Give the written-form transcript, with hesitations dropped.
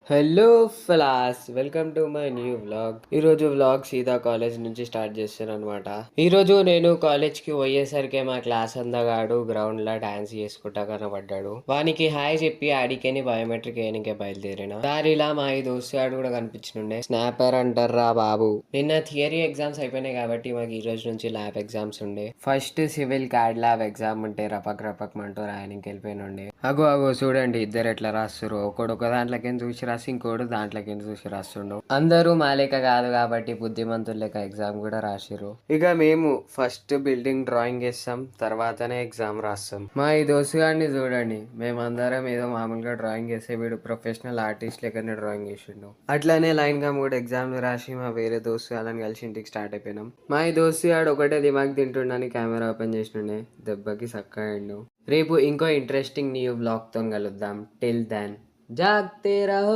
Hello fellas, welcome to my new vlog. ఈరోజు vlog సీదా college నుంచి స్టార్ట్ చేస్తాను అనమాట. ఈరోజు నేను కాలేజ్కి పోయేసరికి మా క్లాస్ అందగాడు గ్రౌండ్లో డాన్స్ చేసుకుంటా కనబడ్డాడు. వానికి హాయ్ చెప్పి ఆడికేని బయోమెట్రిక్ వేయనికే బయలుదేరిన దారిలా మా ఈ దోస్తుగాడు కూడా కనిపించుండే. స్నాపర్ అంటారా బాబు. నిన్న థియరీ ఎగ్జామ్స్ అయిపోయినాయి కాబట్టి మాకు ఈ రోజు నుంచి ల్యాబ్ ఎగ్జామ్స్ ఉండే. First civil CAD lab exam ఉంటే రపక్ మంటూ రాయనికి వెళ్ళిపోయినుండే. అగో చూడండి ఇద్దరు ఎట్లా రాస్తారు. ఒకడు ఒక దాంట్లోకి చూసి రాసి ఇంకోడు దాంట్లోకి చూసి రాస్తుండు. అందరూ మా లెక్క కాదు కాబట్టి బుద్ధిమంతుల లెక్క ఎగ్జామ్ కూడా రాసిరు. ఇక మేము ఫస్ట్ బిల్డింగ్ డ్రాయింగ్ వేస్తాం, తర్వాతనే ఎగ్జామ్ రాస్తాం. మా ఈ దోస్తుగాడిని చూడండి, మేమందరం ఏదో మామూలుగా డ్రాయింగ్ వేస్తే వీడు ప్రొఫెషనల్ ఆర్టిస్ట్ లెక్కనే డ్రాయింగ్ వేసిండు. అట్లానే లైన్ గా 3 ఎగ్జామ్లు రాసి మా వేరే దోస్తు వాళ్ళని కలిసి ఇంటికి స్టార్ట్ అయిపోయినాం. మా ఈ దోస్తు గాడు ఒకటే దిమాగ్ తింటుండని కెమెరా ఓపెన్ చేసిండే. దెబ్బకి సక్కయిండు. రేపు ఇంకో ఇంట్రెస్టింగ్ న్యూ బ్లాగ్తో కలుద్దాం. టిల్ దెన్ జాగ్తే రహో.